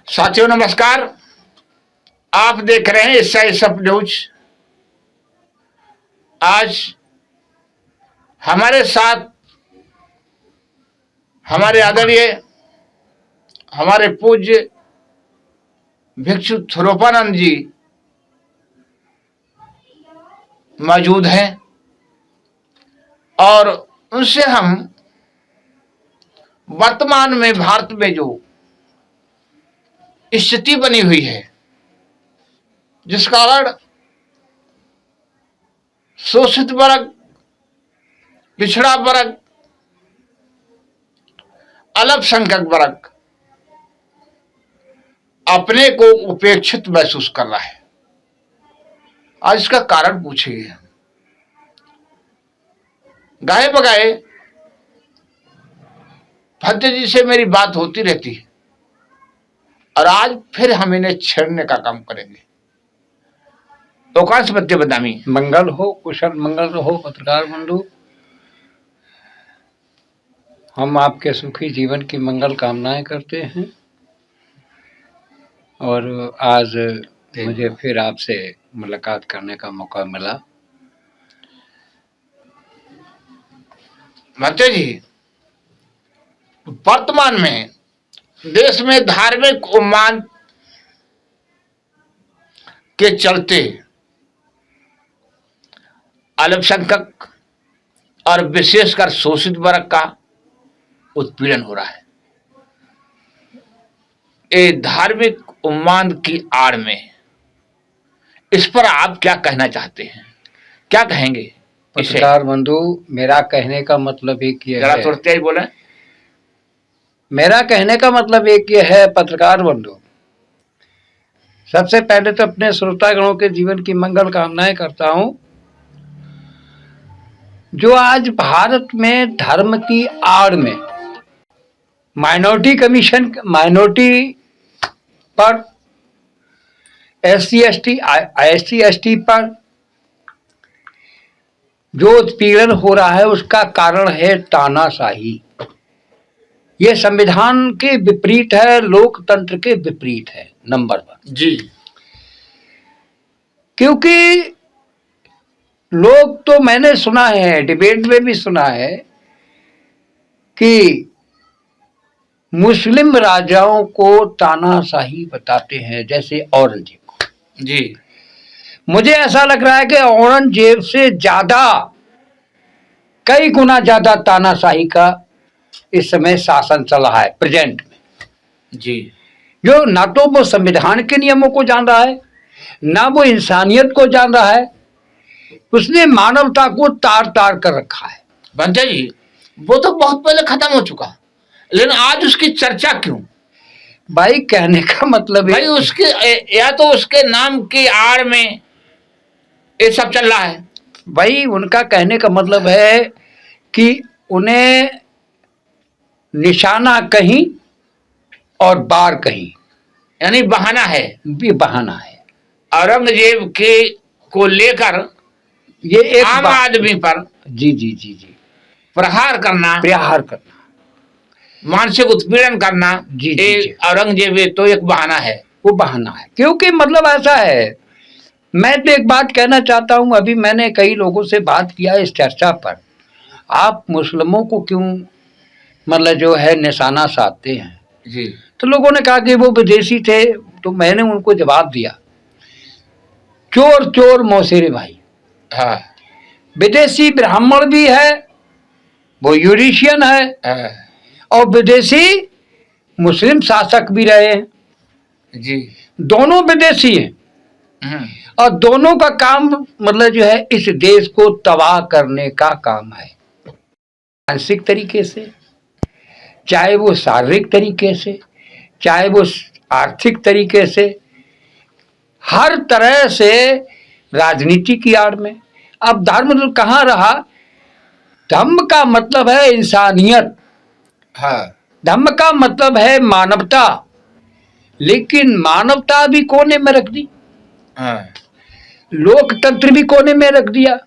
साथियों नमस्कार। आप देख रहे हैं एसआई सब न्यूज। आज हमारे साथ हमारे आदरणीय हमारे पूज्य भिक्षु थोरोपानंद जी मौजूद हैं और उनसे हम वर्तमान में भारत में जो स्थिति बनी हुई है, जिस कारण शोषित वर्ग, पिछड़ा वर्ग, अल्पसंख्यक वर्ग अपने को उपेक्षित महसूस कर रहा है। आज इसका कारण पूछेंगे। गाए बगाए भद्र जी से मेरी बात होती रहती है और आज फिर हम इन्हें छेड़ने का काम करेंगे। तो कौन से बच्चे बदनामी मंगल हो, कुशल मंगल हो पत्रकार बंधु। हम आपके सुखी जीवन की मंगल कामनाएं करते हैं और आज मुझे फिर आपसे मुलाकात करने का मौका मिला। भद्र जी, वर्तमान में देश में धार्मिक उन्माद के चलते अल्पसंख्यक और विशेषकर शोषित वर्ग का उत्पीड़न हो रहा है। ये धार्मिक उन्माद की आड़ में इस पर आप क्या कहना चाहते हैं? क्या कहेंगे? पत्रकार बंधु, मेरा कहने का मतलब एक ये है, थोड़ा तेज बोले। मेरा कहने का मतलब एक ये है पत्रकार बंधु, सबसे पहले तो अपने श्रोतागणों के जीवन की मंगल कामनाएं करता हूं। जो आज भारत में धर्म की आड़ में माइनॉरिटी कमीशन, माइनॉरिटी पर, SC ST पर जो उत्पीड़न हो रहा है उसका कारण है तानाशाही। ये संविधान के विपरीत है, लोकतंत्र के विपरीत है। नंबर 1 जी, क्योंकि लोग तो मैंने सुना है, डिबेट में भी सुना है कि मुस्लिम राजाओं को तानाशाही बताते हैं, जैसे औरंगजेब को। जी, मुझे ऐसा लग रहा है कि औरंगजेब से ज्यादा, कई गुना ज्यादा तानाशाही का इस समय शासन चल रहा है प्रेजेंट में। जी, जो ना तो वो संविधान के नियमों को जान रहा है, ना वो इंसानियत को जान रहा है, उसने मानवता को तार तार कर रखा है। भद्र जी, वो तो बहुत पहले खत्म हो चुका, लेकिन आज उसकी चर्चा क्यों? भाई कहने का मतलब भाई उसके या तो उसके नाम की आड़ में ये सब चल रहा है। भाई उनका कहने का मतलब है कि उन्हें निशाना कहीं और बार कहीं, यानी बहाना है, भी बहाना है। औरंगजेब के को लेकर ये एक आम आदमी पर जी जी जी जी प्रहार करना, मानसिक उत्पीड़न करना, जी, जी। औरंगजेब तो एक बहाना है। वो बहाना है, क्योंकि मतलब ऐसा है। मैं तो एक बात कहना चाहता हूं, अभी मैंने कई लोगों से बात किया इस चर्चा पर, आप मुस्लिमों को क्यों मतलब जो है निशाना साधते हैं? जी, तो लोगों ने कहा कि वो विदेशी थे। तो मैंने उनको जवाब दिया, चोर चोर मौसेरे भाई। हाँ, विदेशी ब्राह्मण भी है, वो यूरेशियन है, हाँ, और विदेशी मुस्लिम शासक भी रहे हैं। जी, दोनों विदेशी हैं और दोनों का काम मतलब जो है इस देश को तबाह करने का काम है, मानसिक तरीके से, चाहे वो शारीरिक तरीके से, चाहे वो आर्थिक तरीके से, हर तरह से राजनीति की आड़ में। अब धर्म तो कहाँ रहा? धर्म का मतलब है इंसानियत, हाँ, धर्म का मतलब है मानवता, लेकिन मानवता भी कोने में रख दी, हाँ, लोकतंत्र भी कोने में रख दिया।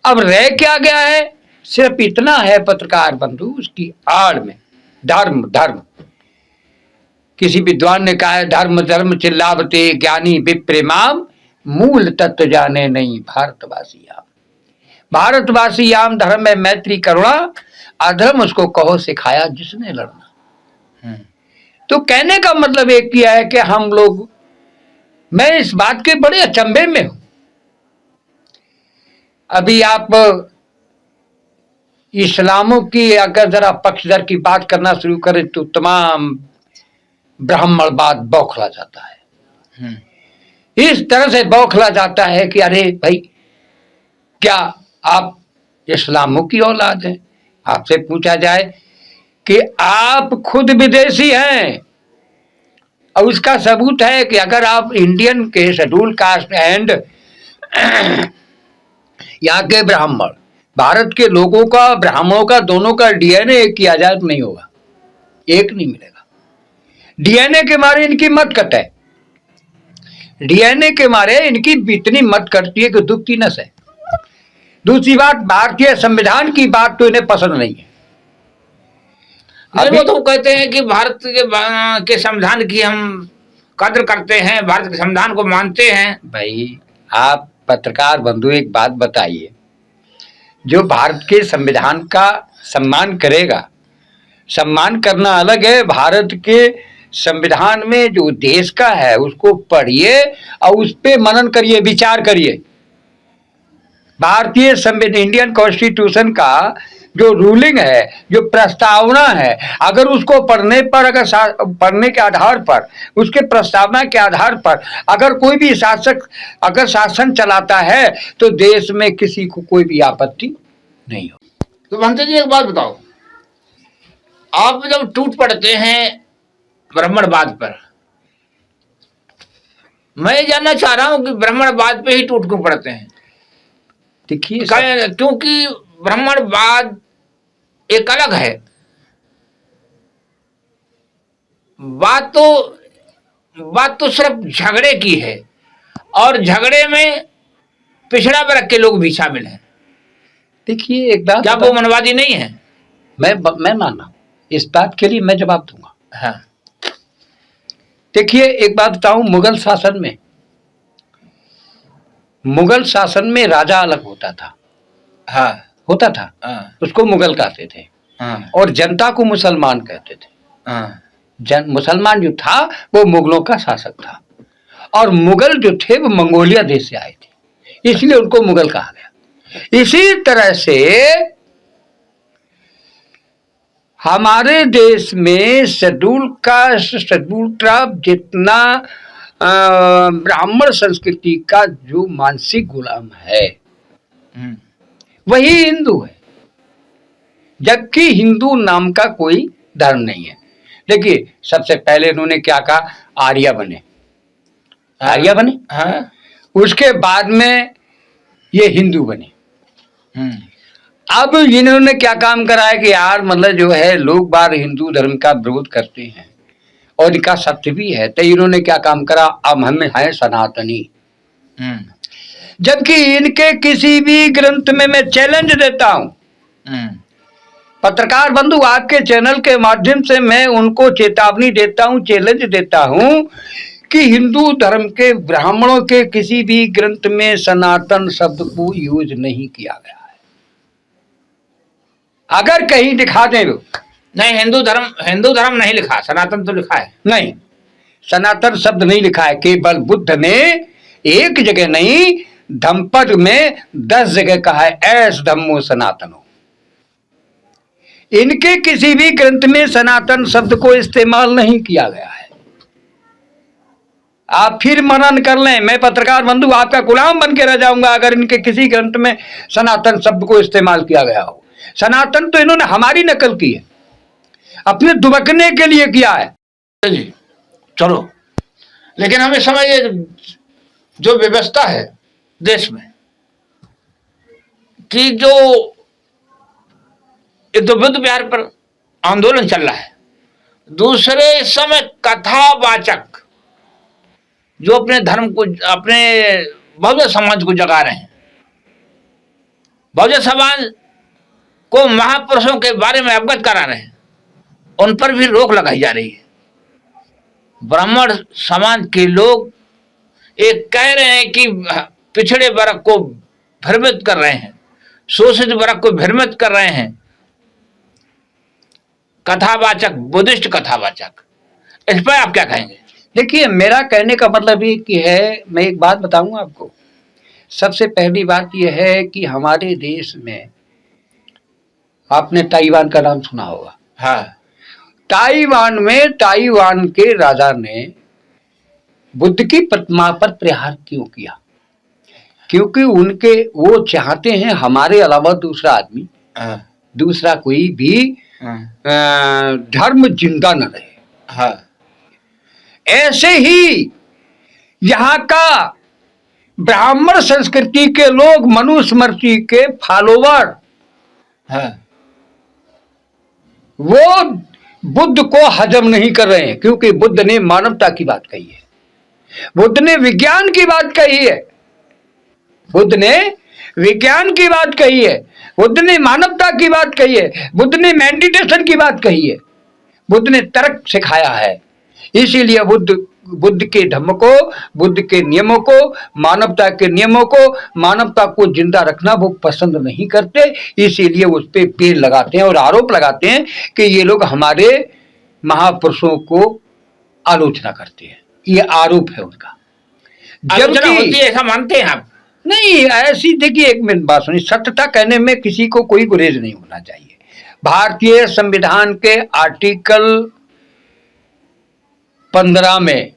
अब रह क्या गया है? सिर्फ इतना है पत्रकार बंधु, उसकी आड़ में धर्म धर्म किसी विद्वान ने कहा है, धर्म धर्म चिल्लावते ज्ञानी विप्रेमाम, मूल तत्व जाने नहीं भारतवासी आम। भारतवासी आम, धर्म में मैत्री करुणा, अधर्म उसको कहो सिखाया जिसने लड़ना। तो कहने का मतलब एक किया है कि हम लोग, मैं इस बात के बड़े अचंभे में हूं। अभी आप इस्लामों की अगर जरा पक्षधर की बात करना शुरू करें तो तमाम ब्राह्मणवाद बौखला जाता है। इस तरह से बौखला जाता है कि अरे भाई, क्या आप इस्लामों की औलाद हैं? आपसे पूछा जाए कि आप खुद विदेशी हैं, और उसका सबूत है कि अगर आप इंडियन के शेड्यूल कास्ट एंड यहाँ के ब्राह्मण, भारत के लोगों का, ब्राह्मणों का, दोनों का डीएनए एक किया जाए तो नहीं होगा, एक नहीं मिलेगा। डीएनए के मारे इनकी मत कट है, डीएनए के मारे इनकी इतनी मत कटती है कि दुखती नस है। दूसरी बात, भारतीय संविधान की बात तो इन्हें पसंद नहीं है। वो तो कहते हैं कि भारत के संविधान की हम कद्र करते हैं, भारत के संविधान को मानते हैं। भाई आप पत्रकार बंधु एक बात बताइए, जो भारत के संविधान का सम्मान करेगा, सम्मान करना अलग है, भारत के संविधान में जो देश का है उसको पढ़िए और उस पर मनन करिए, विचार करिए। भारतीय संविधान, इंडियन कॉन्स्टिट्यूशन का जो रूलिंग है, जो प्रस्तावना है, अगर उसको पढ़ने पर, अगर पढ़ने के आधार पर, उसके प्रस्तावना के आधार पर अगर कोई भी शासक अगर शासन चलाता है तो देश में किसी को कोई भी आपत्ति नहीं हो। तो भंते जी एक बात बताओ, आप जब टूट पड़ते हैं ब्राह्मणवाद पर, मैं जानना चाह रहा हूं कि ब्राह्मणवाद पे ही टूट क्यों पड़ते हैं? देखिए, क्योंकि ब्राह्मणवाद एक अलग है, बात तो सिर्फ झगड़े की है, और झगड़े में पिछड़ा वर्ग के लोग भी शामिल हैं। देखिए एक बात, क्या वो मनवादी नहीं है? मैं मानना, इस बात के लिए मैं जवाब दूंगा। हाँ। देखिए एक बात बताऊं, मुगल शासन में राजा अलग होता था। हाँ, होता था। हाँ, उसको मुगल कहते थे। हाँ, और जनता को मुसलमान कहते थे। हाँ, मुसलमान जो था वो मुगलों का शासक था, और मुगल जो थे वो मंगोलिया देश से आए थे, इसलिए उनको मुगल कहा गया। इसी तरह से हमारे देश में शेड्यूल कास्ट, शेड्यूल ट्राइब जितना ब्राह्मण संस्कृति का जो मानसिक गुलाम है वही हिंदू है, जबकि हिंदू नाम का कोई धर्म नहीं है। देखिए सबसे पहले इन्होंने क्या कहा, आर्य बने, आर्य बने। हाँ। उसके बाद में ये हिंदू बने। अब इन्होंने क्या काम करा है कि यार मतलब जो है लोग बार हिंदू धर्म का विरोध करते हैं और इनका सत्य भी है, तो इन्होंने क्या काम करा, अब हम हैं सनातनी। जबकि इनके किसी भी ग्रंथ में मैं चैलेंज देता हूं, पत्रकार बंधु आपके चैनल के माध्यम से मैं उनको चेतावनी देता हूं, चैलेंज देता हूं कि हिंदू धर्म के ब्राह्मणों के किसी भी ग्रंथ में सनातन शब्द को यूज नहीं किया गया है। अगर कहीं दिखा दें तो नहीं, हिंदू धर्म नहीं लिखा, सनातन तो लिखा है। नहीं, सनातन शब्द नहीं लिखा है। केवल बुद्ध ने एक जगह नहीं, धम्मपद में 10 जगह कहा है, ऐस धम्मो सनातनो। इनके किसी भी ग्रंथ में सनातन शब्द को इस्तेमाल नहीं किया गया है। आप फिर मनन कर लें, मैं पत्रकार बंधु आपका गुलाम बन के रह जाऊंगा अगर इनके किसी ग्रंथ में सनातन शब्द को इस्तेमाल किया गया हो। सनातन तो इन्होंने हमारी नकल की है, अपने दुबकने के लिए किया है। जी चलो, लेकिन हमें समझिए जो व्यवस्था है देश में कि जो एक तो बुद्ध विहार पर आंदोलन चल रहा है, दूसरे समय कथावाचक जो अपने धर्म को, अपने बहुजन समाज को जगा रहे हैं, बहुजन समाज को महापुरुषों के बारे में अवगत करा रहे हैं, उन पर भी रोक लगाई जा रही है। ब्राह्मण समाज के लोग एक कह रहे हैं कि पिछड़े वर्ग को भ्रमित कर रहे हैं, शोषित वर्ग को भ्रमित कर रहे हैं कथावाचक, बुद्धिस्ट कथावाचक। इस पर आप क्या कहेंगे? देखिए, मेरा कहने का मतलब ये कि है, मैं एक बात बताऊंगा आपको। सबसे पहली बात यह है कि हमारे देश में आपने ताइवान का नाम सुना होगा। हाँ। ताइवान में ताइवान के राजा ने बुद्ध की प्रतिमा पर प्रहार क्यों किया? क्योंकि उनके वो चाहते हैं हमारे अलावा दूसरा आदमी, दूसरा कोई भी धर्म जिंदा न रहे। हाँ। ऐसे ही यहाँ का ब्राह्मण संस्कृति के लोग मनुस्मृति के फॉलोवर, हाँ, वो बुद्ध को हजम नहीं कर रहे हैं, क्योंकि बुद्ध ने मानवता की बात कही है, बुद्ध ने विज्ञान की बात कही है, बुद्ध ने विज्ञान की बात कही है, बुद्ध ने मानवता की बात कही है, बुद्ध ने मेडिटेशन की बात कही है, बुद्ध ने तर्क सिखाया है। इसीलिए बुद्ध के धर्म को, बुद्ध के नियमों को, मानवता के नियमों को, मानवता को जिंदा रखना वो पसंद नहीं करते। इसीलिए उस पे पेड़ लगाते हैं और आरोप लगाते हैं कि ये लोग हमारे महापुरुषों को आलोचना करते हैं। ये आरोप है उनका। आलोचना होती है ऐसा मानते हैं आप? नहीं, ऐसी देखिए, एक मिनट बात सुनिए। सत्यता कहने में किसी को कोई गुरेज नहीं होना चाहिए। भारतीय संविधान के आर्टिकल 15 में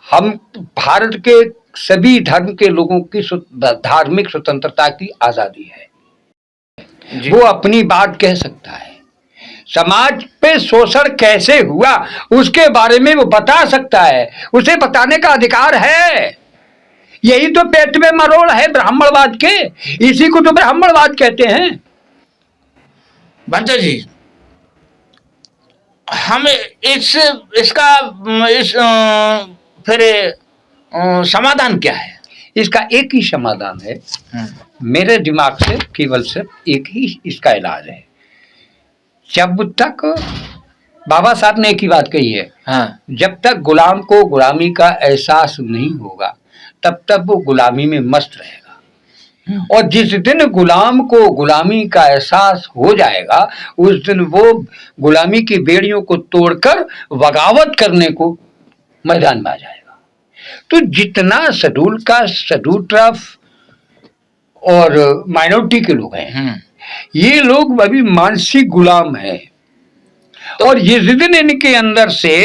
हम भारत के सभी धर्म के लोगों की धार्मिक स्वतंत्रता की आजादी है। वो अपनी बात कह सकता है। समाज पे शोषण कैसे हुआ उसके बारे में वो बता सकता है, उसे बताने का अधिकार है। यही तो पेट में मरोड़ है ब्राह्मणवाद के, इसी को तो ब्राह्मणवाद कहते हैं। बंतो जी, हम इसका फिर समाधान क्या है? इसका एक ही समाधान है, मेरे दिमाग से केवल सिर्फ एक ही इसका इलाज है। जब तक बाबा साहब ने एक ही बात कही है, जब तक गुलाम को गुलामी का एहसास नहीं होगा तब तक वो गुलामी में मस्त रहेगा, और जिस दिन गुलाम को गुलामी का एहसास हो जाएगा उस दिन वो गुलामी की बेड़ियों को तोड़कर बगावत करने को मैदान में आ जाएगा। तो जितना शेड्यूल ट्राइब और माइनॉरिटी के लोग हैं, ये लोग अभी मानसिक गुलाम हैं, और जिस दिन इनके अंदर से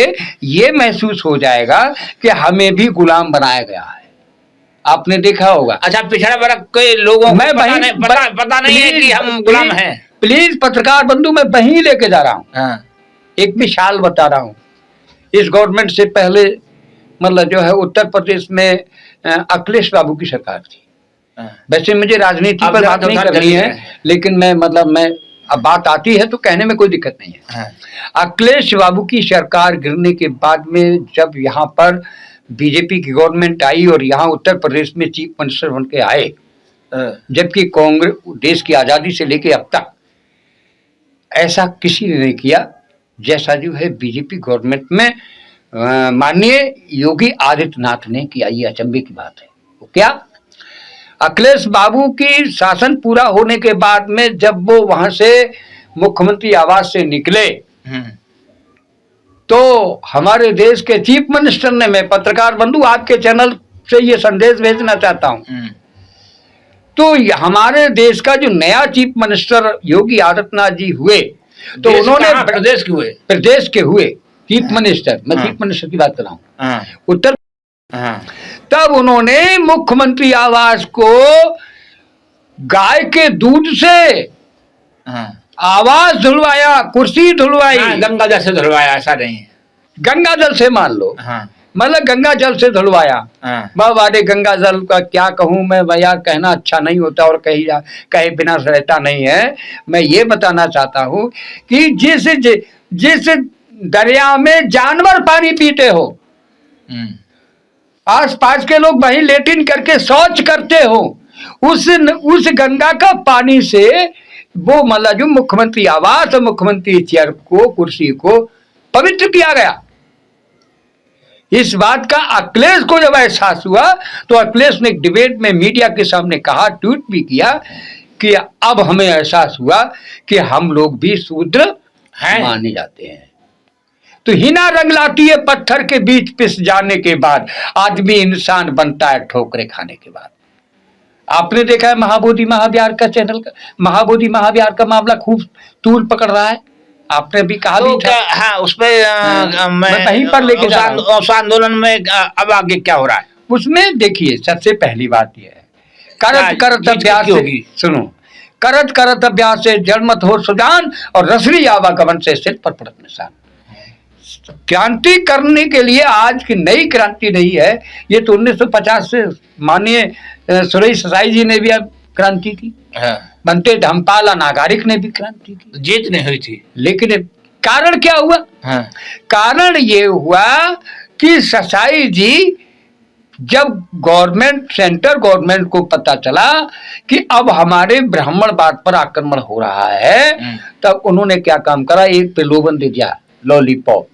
ये महसूस हो जाएगा कि हमें भी गुलाम बनाया गया है, आपने देखा होगा। अच्छा, पिछड़ा वर्ग के लोगों को पता नहीं है कि हम गुलाम हैं। प्लीज पत्रकार बंधु, मैं वहीं लेके जा रहा हूँ। एक मिसाल बता रहा हूँ। इस गवर्नमेंट से पहले मतलब जो है उत्तर प्रदेश में अखिलेश बाबू की सरकार थी। वैसे मुझे राजनीति पर बात नहीं करनी है, लेकिन मैं अब बात आती है तो कहने में कोई दिक्कत नहीं है। अखिलेश बाबू की सरकार गिरने के बाद में जब यहाँ पर बीजेपी की गवर्नमेंट आई और यहाँ उत्तर प्रदेश में चीफ मिनिस्टर बन के आए, जबकि कांग्रेस देश की आज़ादी से लेके अब तक ऐसा किसी ने नहीं किया जैसा जो है बीजेपी गवर्नमेंट में माननीय योगी आदित्यनाथ ने किया। ये अचंभे की बात है। वो क्या, अखिलेश बाबू की शासन पूरा होने के बाद में जब वो वहां से मुख्यमंत्री आवास से निकले तो हमारे देश के चीफ मिनिस्टर ने, मैं पत्रकार बंधु आपके चैनल से ये संदेश भेजना चाहता हूं, तो हमारे देश का जो नया चीफ मिनिस्टर योगी आदित्यनाथ जी हुए, तो उन्होंने प्रदेश के हुए चीफ मिनिस्टर, मैं चीफ मिनिस्टर की बात कर रहा हूँ उत्तर, तब उन्होंने मुख्यमंत्री आवास को गाय के दूध से आवाज धुलवाया, कुर्सी धुलवाई, गंगा जल से धुलवाया। ऐसा नहीं है, गंगा जल से मान लो, मतलब गंगा जल से धुलवाया। बाबा रे, गंगा जल का क्या कहूँ मैं भैया, कहना अच्छा नहीं होता और कहे बिना रहता नहीं है। मैं ये बताना चाहता हूँ कि जिस दरिया में जानवर पानी पीते हो, आस पास के लोग वहीं लेटिन करके शौच करते हो, उस गंगा का पानी से वो मतलब जो मुख्यमंत्री आवास और मुख्यमंत्री चेयर को, कुर्सी को पवित्र किया गया। इस बात का अखिलेश को जब एहसास हुआ तो अखिलेश ने डिबेट में मीडिया के सामने कहा, ट्वीट भी किया कि अब हमें एहसास हुआ कि हम लोग भी शूद्र माने जाते हैं। तो हिना रंग लाती है पत्थर के बीच पिस जाने के बाद, आदमी इंसान बनता है ठोकरे खाने के बाद। आपने देखा है महाबोधि महाविहार का चैनल का, महाबोधि महाविहार का मामला खूब तूल पकड़ रहा है। आपने भी कहा तो भी था। हाँ, उसमें मैं वहीं पर लेके जा रहा हूं। उस आंदोलन में अब आगे क्या हो रहा है? उसमें देखिए, सबसे पहली बात यह है, करत करत अभ्यास से, सुनो, करत करत अभ्यास से जड़मत हो सुजान, और रसरी आवागमन से सिर पर पड़त निशान। क्रांति करने के लिए आज की नई क्रांति नहीं है, ये तो 1950 से माननीय सुरेश ससाई जी ने भी अब क्रांति की। बनते धमपाल नागारिक ने भी क्रांति की, जीत नहीं हुई थी। लेकिन कारण क्या हुआ? कारण ये हुआ कि ससाई जी, जब गवर्नमेंट, सेंट्रल गवर्नमेंट को पता चला कि अब हमारे ब्राह्मणवाद पर आक्रमण हो रहा है, तब उन्होंने क्या काम करा, एक प्रलोभन दे दिया, लॉलीपॉप।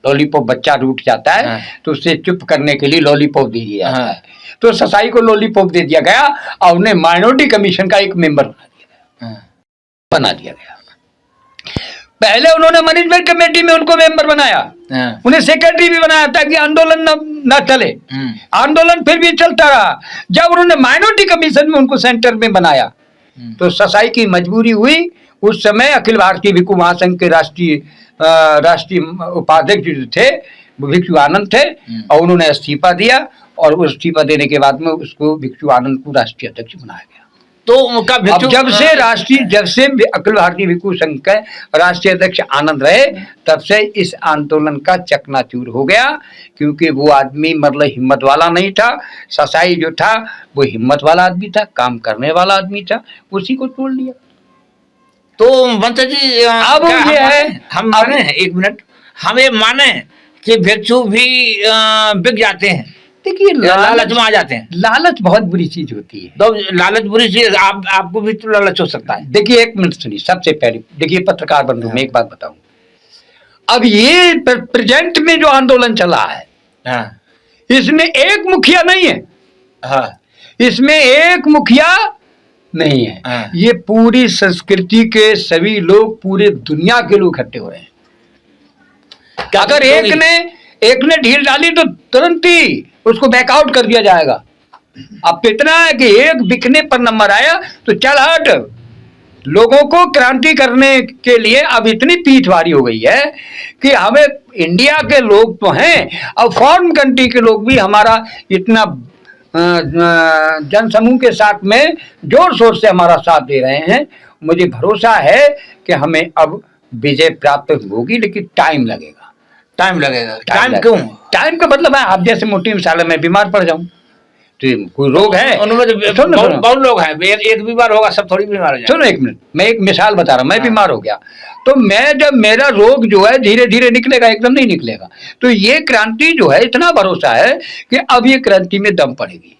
लॉलीपॉप बच्चा रूठ जाता है तो उसे चुप करने के लिए लॉलीपॉप दे दिया जाता है। तो ससाई को लॉलीपॉप दे दिया गया और उन्हें माइनॉरिटी कमीशन का एक मेंबर बना दिया गया। पहले उन्होंने मैनेजमेंट कमेटी में उनको मेंबर बनाया, उन्हें सेक्रेटरी भी बनाया ताकि आंदोलन न चले। आंदोलन फिर भी चलता रहा। जब उन्होंने माइनॉरिटी कमीशन में उनको सेंटर में बनाया तो ससाई की मजबूरी हुई। उस समय अखिल भारतीय भिक्षु महासंघ के राष्ट्रीय उपाध्यक्ष जो थे भिक्षु आनंद थे, और उन्होंने इस्तीफा दिया, और उस इस्तीफा देने के बाद में उसको भिक्षु आनंद को राष्ट्रीय अध्यक्ष बनाया गया। तो उनका जब से अखिल भारतीय भिक्षु संघ के राष्ट्रीय अध्यक्ष आनंद रहे, तब से इस आंदोलन का चकनाचूर हो गया, क्योंकि वो आदमी मतलब हिम्मत वाला नहीं था। ससाई जो था वो हिम्मत वाला आदमी था, काम करने वाला आदमी था, उसी को तोड़ लिया। तो मंत्री जी, अब ये है, हम माने, एक मिनट, हम ये माने कि भिक्षु भी बिक जाते हैं। देखिए, लालच में आ जाते हैं। लालच बहुत बुरी चीज होती है। तो लालच बुरी चीज, आपको भी तो लालच हो सकता है। देखिए, एक मिनट सुनिए। सबसे पहले देखिए, पत्रकार बंधु, मैं एक बात बताऊं। अब ये प्रेजेंट में जो आंदोलन चला है, इसमें एक मुखिया नहीं है। इसमें एक मुखिया नहीं है। ये पूरी संस्कृति के सभी लोग, पूरे दुनिया के लोग इकट्ठे हो रहे हैं। अगर एक ने ढील डाली तो तुरंत ही उसको बैकआउट कर दिया जाएगा। अब इतना है कि एक बिकने पर नंबर आया तो चल हट। लोगों को क्रांति करने के लिए अब इतनी पीठ भारी हो गई है कि हमें, इंडिया के लोग तो हैं, अब फॉरेन कंट्री के लोग भी हमारा इतना जनसमूह के साथ में जोर शोर से हमारा साथ दे रहे हैं। मुझे भरोसा है कि हमें अब विजय प्राप्त होगी, लेकिन टाइम लगेगा। टाइम क्यों? टाइम का मतलब है, आप जैसे मोटी मिसाल, मैं बीमार पड़ जाऊं तो कोई रोग है, बहुत लोग हैं, एक बीमार होगा सब थोड़ी बीमार हो जाए। सुनो एक मिनट, मैं एक मिसाल बता रहा हूँ। मैं बीमार हो गया तो जब मेरा रोग जो है धीरे धीरे निकलेगा, एकदम नहीं निकलेगा। तो ये क्रांति जो है, इतना भरोसा है कि अब ये क्रांति में दम पड़ेगी।